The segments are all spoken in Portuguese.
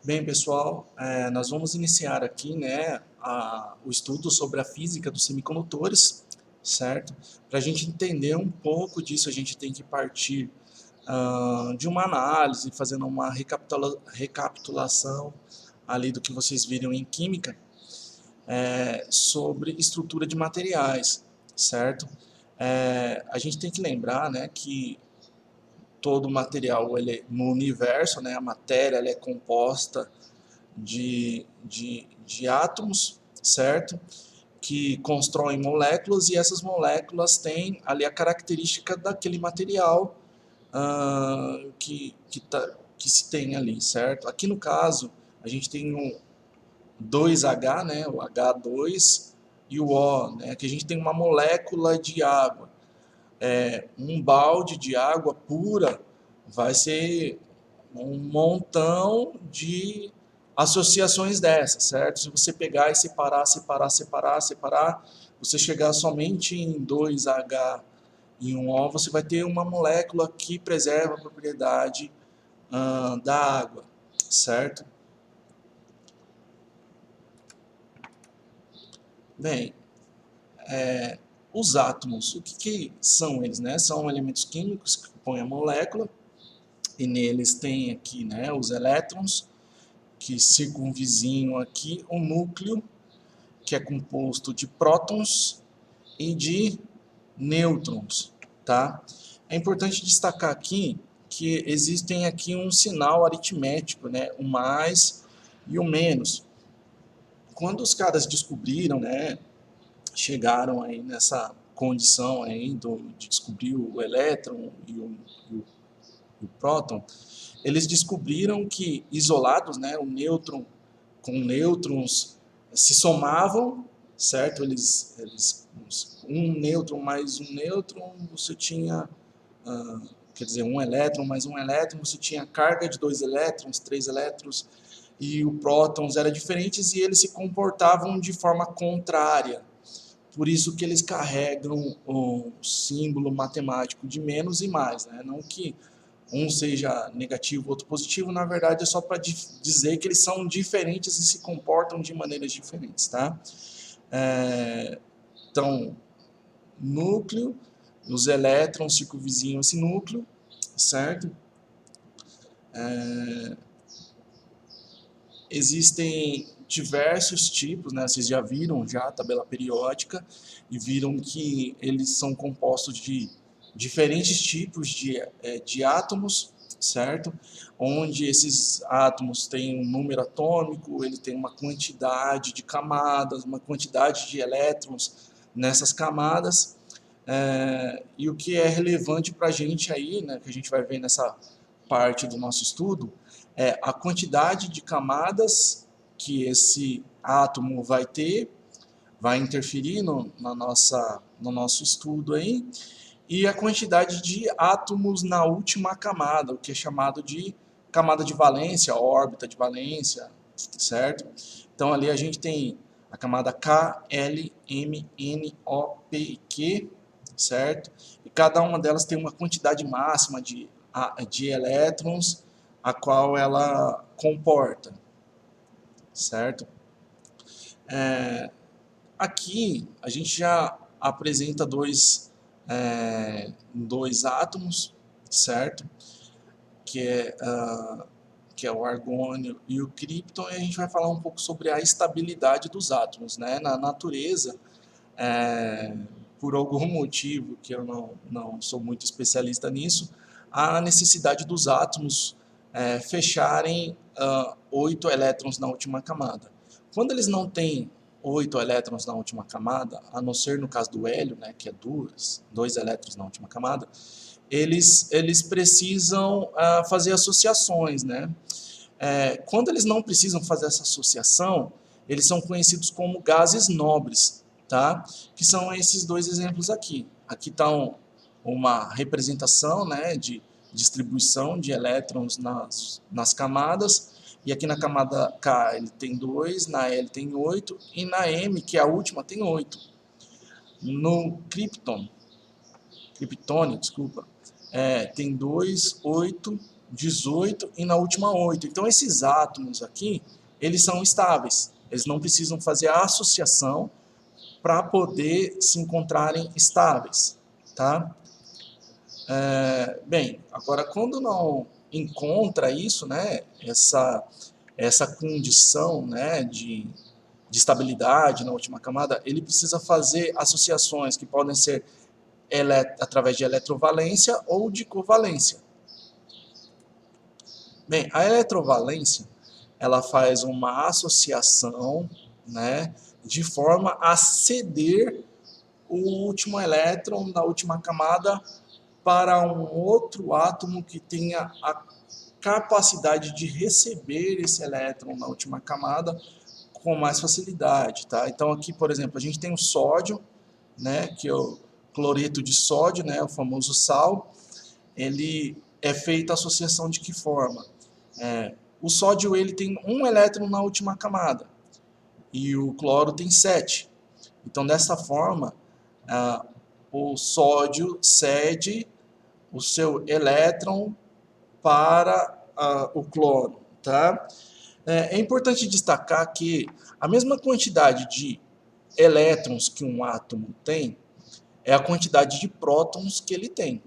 Bem, pessoal, nós vamos iniciar aqui, né, o estudo sobre a física dos semicondutores, certo? Para a gente entender um pouco disso, a gente tem que partir de uma análise, fazendo uma recapitulação ali do que vocês viram em química, sobre estrutura de materiais, certo? A gente tem que lembrar, né, que todo material no universo, né, a matéria ela é composta de átomos, certo? Que constroem moléculas e essas moléculas têm ali a característica daquele material que se tem ali, certo? Aqui no caso, a gente tem um 2H, né, o H2 e o O, né, que a gente tem uma molécula de água. Um balde de água pura vai ser um montão de associações dessas, certo? Se você pegar e separar, você chegar somente em 2H e um O, você vai ter uma molécula que preserva a propriedade da água, certo? Bem, os átomos, o que são eles, né? São elementos químicos que compõem a molécula e neles tem aqui, né, os elétrons que circunvizinham aqui o núcleo, que é composto de prótons e de nêutrons, tá? É importante destacar aqui que existem aqui um sinal aritmético, né, o mais e o menos. Quando os caras descobriram, né, chegaram aí nessa condição aí de descobrir o elétron e o próton, eles descobriram que isolados, né, o nêutron com nêutrons se somavam, certo? Um nêutron mais um nêutron, você tinha, quer dizer, um elétron mais um elétron, você tinha carga de 2 elétrons, 3 elétrons, e o prótons eram diferentes e eles se comportavam de forma contrária. Por isso que eles carregam o símbolo matemático de menos e mais, né? Não que um seja negativo, outro positivo, na verdade é só para dizer que eles são diferentes e se comportam de maneiras diferentes, tá? Então, núcleo, os elétrons circunvizinham esse núcleo, certo? Existem diversos tipos, né? Vocês já viram já a tabela periódica e viram que eles são compostos de diferentes tipos de átomos, certo? Onde esses átomos têm um número atômico, ele tem uma quantidade de camadas, uma quantidade de elétrons nessas camadas. E o que é relevante para a gente aí, né, que a gente vai ver nessa parte do nosso estudo, é a quantidade de camadas que esse átomo vai ter, vai interferir no nosso estudo aí, e a quantidade de átomos na última camada, o que é chamado de camada de valência, órbita de valência, certo? Então ali a gente tem a camada K, L, M, N, O, P e Q, certo? E cada uma delas tem uma quantidade máxima de elétrons a qual ela comporta, certo? Aqui a gente já apresenta dois átomos, certo? Que é, que é o argônio e o cripton, e a gente vai falar um pouco sobre a estabilidade dos átomos, né? Na natureza, por algum motivo que eu não sou muito especialista nisso, há a necessidade dos átomos fecharem 8 elétrons na última camada. Quando eles não têm 8 elétrons na última camada, a não ser no caso do hélio, né, que é dois elétrons na última camada, eles precisam fazer associações, né? Quando eles não precisam fazer essa associação, eles são conhecidos como gases nobres, tá? Que são esses dois exemplos aqui. Aqui está uma representação, né, de distribuição de elétrons nas camadas, e aqui na camada K ele tem 2, na L tem 8, e na M, que é a última, tem 8. No criptônio, desculpa, tem 2, 8 18 e na última 8. Então, esses átomos aqui, eles são estáveis. Eles não precisam fazer a associação para poder se encontrarem estáveis, tá? Bem, agora quando não encontra isso, né, essa condição, né, de estabilidade na última camada, ele precisa fazer associações que podem ser através de eletrovalência ou de covalência. Bem, a eletrovalência, ela faz uma associação, né, de forma a ceder o último elétron da última camada para um outro átomo que tenha a capacidade de receber esse elétron na última camada com mais facilidade, tá? Então aqui, por exemplo, a gente tem o sódio, né, que é o cloreto de sódio, né, o famoso sal. Ele é feita a associação de que forma? O sódio ele tem um elétron na última camada e o cloro tem 7. Então, dessa forma, o sódio cede o seu elétron para o cloro, tá? É importante destacar que a mesma quantidade de elétrons que um átomo tem é a quantidade de prótons que ele tem,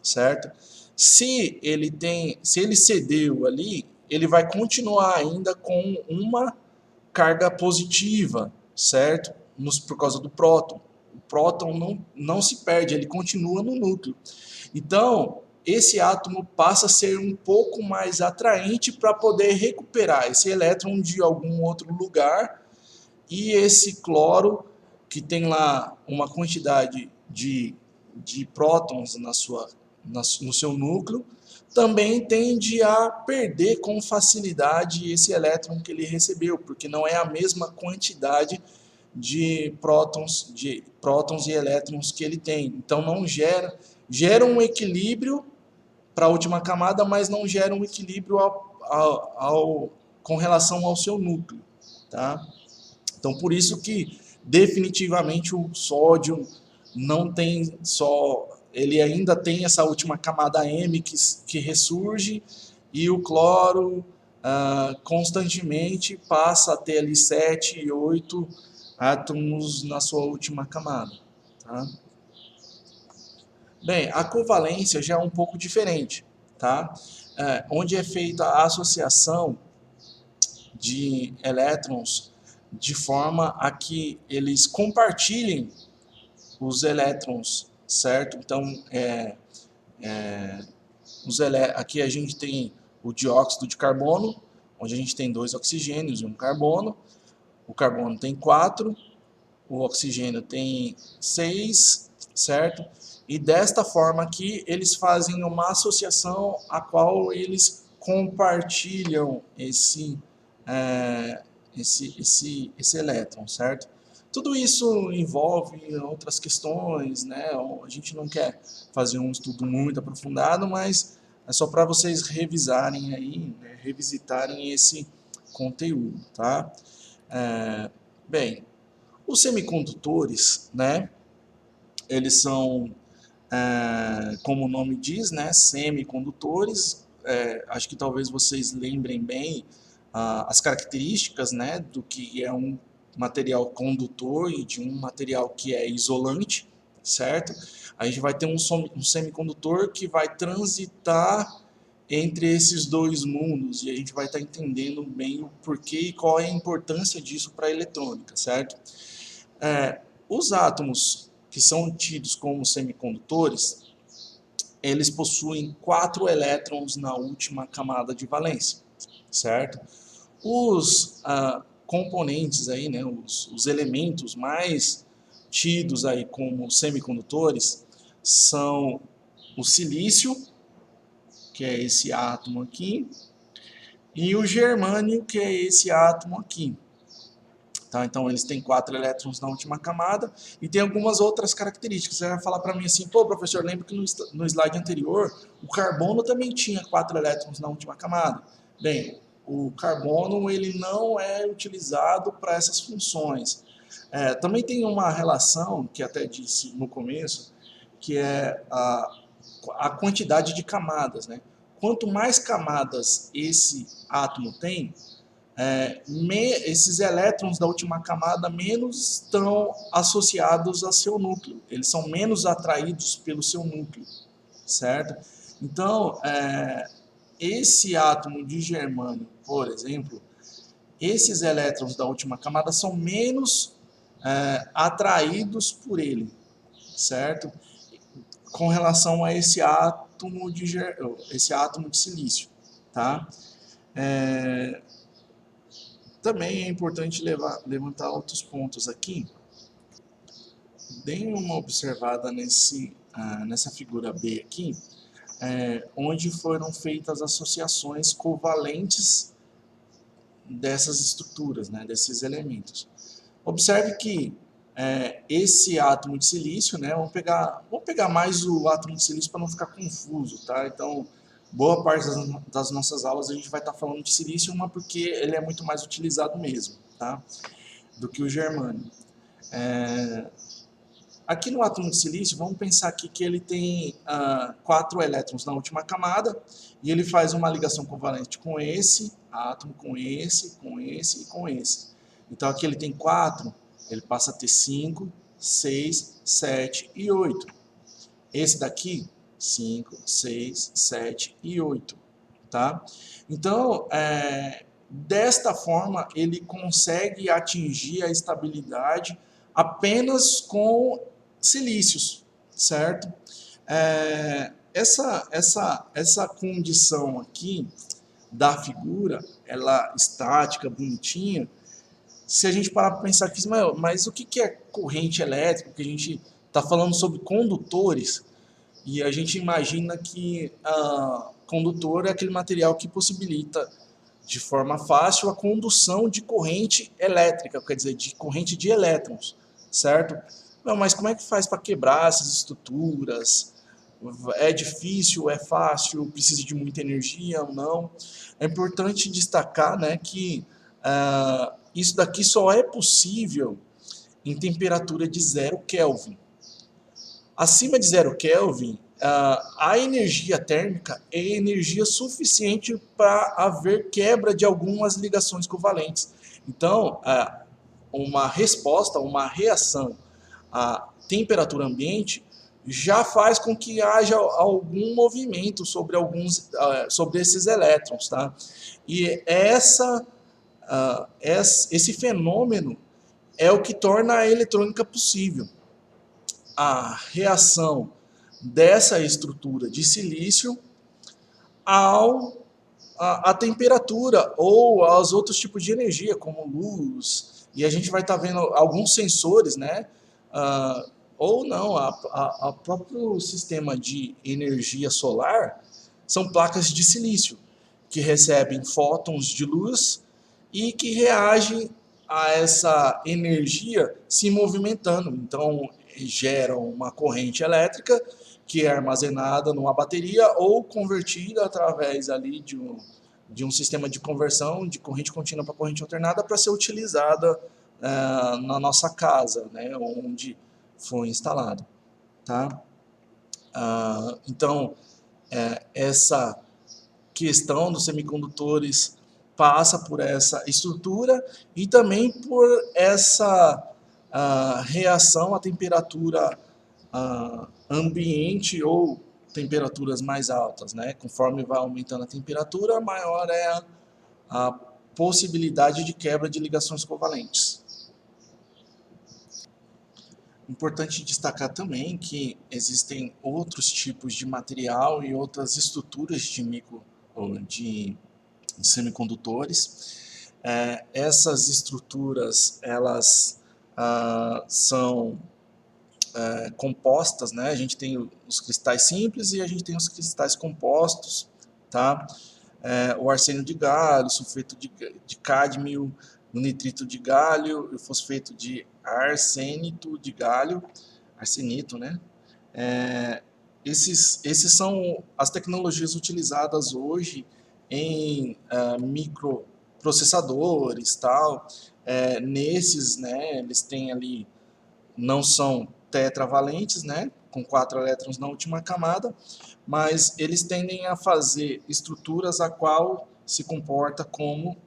certo? Se ele cedeu ali, ele vai continuar ainda com uma carga positiva, certo? Por causa do próton. O próton não se perde, ele continua no núcleo. Então, esse átomo passa a ser um pouco mais atraente para poder recuperar esse elétron de algum outro lugar, e esse cloro, que tem lá uma quantidade de prótons no seu núcleo, também tende a perder com facilidade esse elétron que ele recebeu, porque não é a mesma quantidade de prótons e elétrons que ele tem. Então não gera um equilíbrio para a última camada, mas não gera um equilíbrio com relação ao seu núcleo, tá? Então por isso que definitivamente o sódio não tem só, ele ainda tem essa última camada M que ressurge, e o cloro constantemente passa a ter ali 7 e 8 átomos na sua última camada, tá? Bem, a covalência já é um pouco diferente, tá? Onde é feita a associação de elétrons de forma a que eles compartilhem os elétrons, certo? Então, aqui a gente tem o dióxido de carbono, onde a gente tem 2 oxigênios e um carbono. O carbono tem 4, o oxigênio tem 6, certo? E desta forma aqui, eles fazem uma associação a qual eles compartilham esse elétron, certo? Tudo isso envolve outras questões, né? A gente não quer fazer um estudo muito aprofundado, mas é só para vocês revisarem aí, né? Revisitarem esse conteúdo, tá? Bem, os semicondutores, né? Eles são, como o nome diz, né? Semicondutores. Acho que talvez vocês lembrem bem as características, né, do que é um material condutor e de um material que é isolante, certo? A gente vai ter um semicondutor que vai transitar entre esses dois mundos, e a gente vai estar entendendo bem o porquê e qual é a importância disso para a eletrônica, certo? Os átomos que são tidos como semicondutores, eles possuem 4 elétrons na última camada de valência, certo? Os componentes aí, né, os elementos mais tidos aí como semicondutores são o silício, que é esse átomo aqui, e o germânio, que é esse átomo aqui. Tá? Então eles têm 4 elétrons na última camada e tem algumas outras características. Você vai falar para mim assim, pô, professor, lembra que no slide anterior o carbono também tinha 4 elétrons na última camada? Bem, o carbono ele não é utilizado para essas funções. Também tem uma relação, que até disse no começo, que é a quantidade de camadas, né? quanto mais camadas esse átomo tem, esses elétrons da última camada menos estão associados a seu núcleo, eles são menos atraídos pelo seu núcleo, certo? Então, esse átomo de germânio, por exemplo, esses elétrons da última camada são menos atraídos por ele, certo? Com relação a esse átomo de silício, tá? Também é importante levantar outros pontos aqui. Deem uma observada nessa figura B aqui, onde foram feitas associações covalentes dessas estruturas, né, desses elementos. Observe que esse átomo de silício, né, vamos pegar mais o átomo de silício para não ficar confuso, tá? Então, boa parte das nossas aulas a gente vai estar falando de silício, uma porque ele é muito mais utilizado mesmo, tá? Do que o germânio. Aqui no átomo de silício, vamos pensar aqui que ele tem 4 elétrons na última camada e ele faz uma ligação covalente com esse átomo, com esse e com esse. Então aqui ele tem 4, ele passa a ter 5, 6, 7 e 8. Esse daqui, 5, 6, 7 e 8. Tá? Então, desta forma, ele consegue atingir a estabilidade apenas com silícios, certo? Essa condição aqui da figura, ela estática, bonitinha, se a gente parar para pensar aqui, mas o que é corrente elétrica? Porque a gente está falando sobre condutores e a gente imagina que condutor é aquele material que possibilita de forma fácil a condução de corrente elétrica, quer dizer, de corrente de elétrons, certo? Não, mas como é que faz para quebrar essas estruturas? É difícil, é fácil, precisa de muita energia ou não? É importante destacar, né, que isso daqui só é possível em temperatura de 0 Kelvin. Acima de 0 Kelvin, a energia térmica é energia suficiente para haver quebra de algumas ligações covalentes. Então, uma resposta, uma reação à temperatura ambiente já faz com que haja algum movimento sobre esses elétrons, tá? E esse fenômeno é o que torna a eletrônica possível. A reação dessa estrutura de silício à temperatura ou aos outros tipos de energia, como luz, e a gente vai estar vendo alguns sensores, né? Ou não, a próprio sistema de energia solar são placas de silício, que recebem fótons de luz e que reagem a essa energia se movimentando. Então, geram uma corrente elétrica que é armazenada numa bateria ou convertida através ali de um sistema de conversão de corrente contínua para corrente alternada para ser utilizada na nossa casa, né, onde foi instalado. Tá? Então, essa questão dos semicondutores passa por essa estrutura e também por essa reação à temperatura ambiente ou temperaturas mais altas, né? Conforme vai aumentando a temperatura, maior é a possibilidade de quebra de ligações covalentes. Importante destacar também que existem outros tipos de material e outras estruturas de semicondutores. Essas estruturas, elas são compostas, né? A gente tem os cristais simples e a gente tem os cristais compostos, tá? O arsênio de galho, o sulfeto de cádmio, o nitrito de galho, o fosfeto de arsenito de galho, arsenito, né? Esses são as tecnologias utilizadas hoje em microprocessadores, tal. Nesses, né, eles têm ali, não são tetravalentes, né? com 4 elétrons na última camada, mas eles tendem a fazer estruturas a qual se comporta como